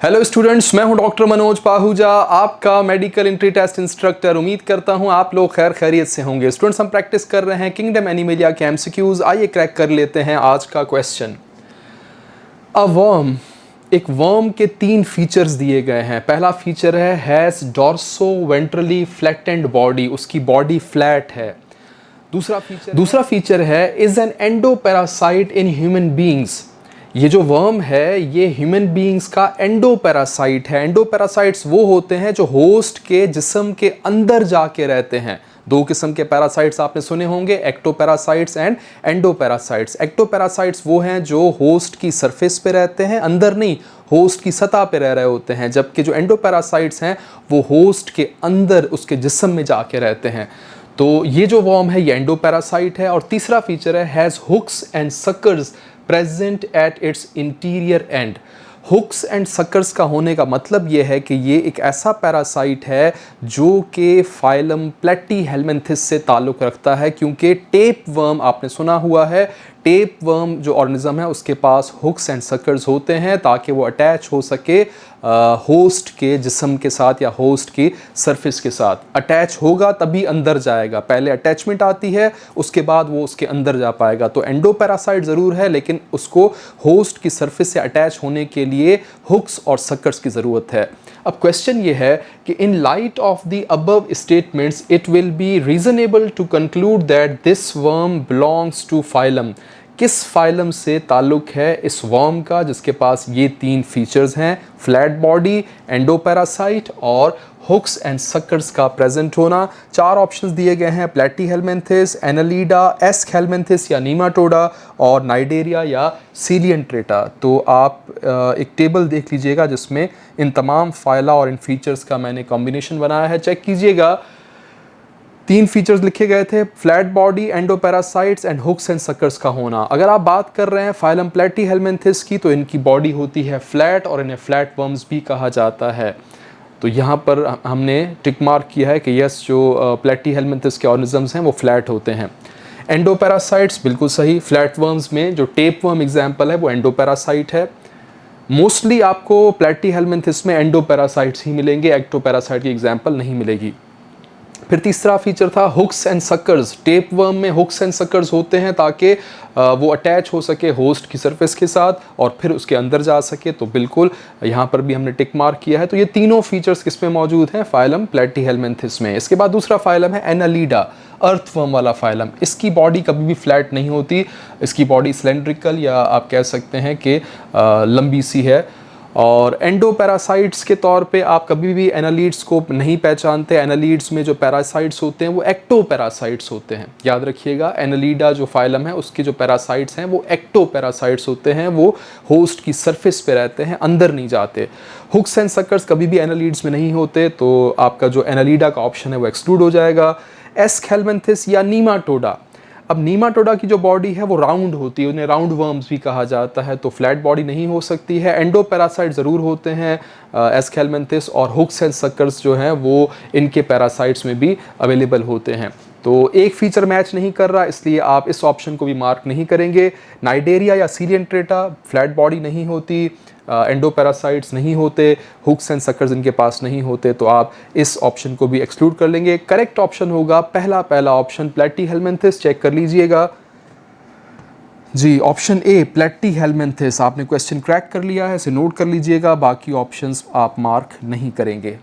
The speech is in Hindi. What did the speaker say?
हेलो स्टूडेंट्स, मैं हूं डॉक्टर मनोज पाहुजा, आपका मेडिकल एंट्री टेस्ट इंस्ट्रक्टर। उम्मीद करता हूं आप लोग खैर खैरियत से होंगे। स्टूडेंट्स, हम प्रैक्टिस कर रहे हैं किंगडम एनिमलिया के एमसीक्यूज। आइए क्रैक कर लेते हैं आज का क्वेश्चन। अ वर्म, एक वर्म के 3 फीचर्स दिए गए हैं। पहला फीचर है has dorso ventrally flattened body, उसकी बॉडी फ्लैट है। दूसरा फीचर है is an endoparasite in human beings. ये जो वर्म है ये ह्यूमन बींग्स का एंडोपैरासाइट है। एंडोपैरासाइट्स वो होते हैं जो होस्ट के जिस्म के अंदर जाके रहते हैं। 2 किस्म के पैरासाइट्स आपने सुने होंगे, एक्टोपैरासाइट्स एंड एंडोपैरासाइट्स। एक्टोपैरासाइट्स वो हैं जो होस्ट की सरफेस पे रहते हैं, अंदर नहीं, होस्ट की सतह पे रह रहे होते हैं, जबकि जो एंडोपैरासाइट्स हैं वो होस्ट के अंदर उसके जिस्म में जाके रहते हैं। तो ये जो वर्म है ये एंडोपैरासाइट है। और तीसरा फीचर है has hooks and suckers present at its interior end. Hooks and suckers का होने का मतलब ये है कि ये एक ऐसा पैरासाइट है जो कि फाइलम प्लेटीहेल्मिन्थिस से ताल्लुक़ रखता है, क्योंकि टेप वर्म आपने सुना हुआ है, टेप वर्म जो ऑर्गेनिज्म है उसके पास हुक्स एंड सक्कर्स होते हैं ताकि वो अटैच हो सके होस्ट के जिस्म के साथ या होस्ट की सरफेस के साथ। अटैच होगा तभी अंदर जाएगा, पहले अटैचमेंट आती है उसके बाद वो उसके अंदर जा पाएगा। तो एंडोपैरासाइट ज़रूर है लेकिन उसको होस्ट की सरफेस से अटैच होने के लिए हुक्स और सक्कर्स की ज़रूरत है। अब क्वेश्चन ये है कि in light of the above statements it will be reasonable to conclude that this worm belongs to phylum. किस फाइलम से ताल्लुक है इस वर्म का जिसके पास ये 3 फीचर्स हैं, फ्लैट बॉडी, एंडोपैरासाइट और हुक्स एंड सक्कर्स का प्रेजेंट होना। 4 ऑप्शंस दिए गए हैं, प्लेटीहेल्मिन्थिस, एनालिडा, एस्कहेल्मिन्थिस या नीमाटोडा और नाइडेरिया या सीलियंट्रेटा। तो आप एक टेबल देख लीजिएगा जिसमें इन तमाम फाइला और इन फीचर्स का मैंने कॉम्बिनेशन बनाया है। चेक कीजिएगा, 3 फीचर्स लिखे गए थे, flat body, endoparasites and hooks and suckers का होना। अगर आप बात कर रहे हैं फाइलम प्लेटीहेल्मिन्थिस की तो इनकी बॉडी होती है फ्लैट और इन्हें फ्लैट वर्म्स भी कहा जाता है। तो यहाँ पर हमने टिक मार्क किया है कि यस, जो प्लेटीहेल्मिन्थिस के ऑर्गेनिजम्स हैं वो फ्लैट होते हैं। एंडोपैरासाइट्स बिल्कुल सही, फ्लैट वर्म्स में जो टेप वर्म एग्जाम्पल है वो एंडोपैरासाइट है। मोस्टली आपको प्लेटीहेल्मिन्थिस में एंडोपैरासाइट्स ही मिलेंगे, एक्टोपैरासाइट की एग्जाम्पल नहीं मिलेगी। फिर तीसरा फीचर था hooks and suckers. Tape worm में हुक्स एंड सक्कर्स होते हैं ताकि वो अटैच हो सके होस्ट की सरफेस के साथ और फिर उसके अंदर जा सके। तो बिल्कुल यहाँ पर भी हमने टिक मार्क किया है। तो ये तीनों फीचर्स किस में मौजूद हैं, फाइलम प्लेटीहेल्मिन्थिस में। इसके बाद दूसरा फाइलम है एनालिडा, अर्थवर्म वाला फाइलम। इसकी बॉडी कभी भी फ्लैट नहीं होती, इसकी बॉडी सिलेंड्रिकल या आप कह सकते हैं कि लंबी सी है। और एंडोपैरासाइट्स के तौर पे आप कभी भी एनालिड्स को नहीं पहचानते। एनालिड्स में जो पैरासाइट्स होते हैं वो एक्टोपैरासाइट्स होते हैं, याद रखिएगा। एनालिडा जो फाइलम है उसके जो पैरासाइट्स हैं वो एक्टोपैरासाइट्स होते हैं, वो होस्ट की सरफेस पे रहते हैं, अंदर नहीं जाते। हुक्स एंड सक्कर्स कभी भी एनालिड्स में नहीं होते, तो आपका जो एनालिडा का ऑप्शन है वो एक्सक्लूड हो जाएगा। एस्कहेल्मिन्थिस या नीमाटोडा, अब नीमाटोडा की जो बॉडी है वो राउंड होती है, उन्हें राउंड वर्म्स भी कहा जाता है, तो फ्लैट बॉडी नहीं हो सकती है। एंडोपैरासाइट ज़रूर होते हैं एस्कहेल्मिन्थिस, और हुक्स एंड सक्कर्स जो हैं वो इनके पैरासाइट्स में भी अवेलेबल होते हैं। तो एक फीचर मैच नहीं कर रहा, इसलिए आप इस ऑप्शन को भी मार्क नहीं करेंगे। नाइडेरिया या सीलियंट्रेटा, फ्लैट बॉडी नहीं होती, एंडोपैरासाइट्स नहीं होते, हुक्स एंड सक्कर्स इनके पास नहीं होते, तो आप इस ऑप्शन को भी एक्सक्लूड कर लेंगे। करेक्ट ऑप्शन होगा पहला ऑप्शन प्लेटीहेल्मिन्थिस। चेक कर लीजिएगा जी, ऑप्शन ए प्लेटीहेल्मिन्थिस। आपने क्वेश्चन क्रैक कर लिया है, इसे नोट कर लीजिएगा, बाकी ऑप्शंस आप मार्क नहीं करेंगे।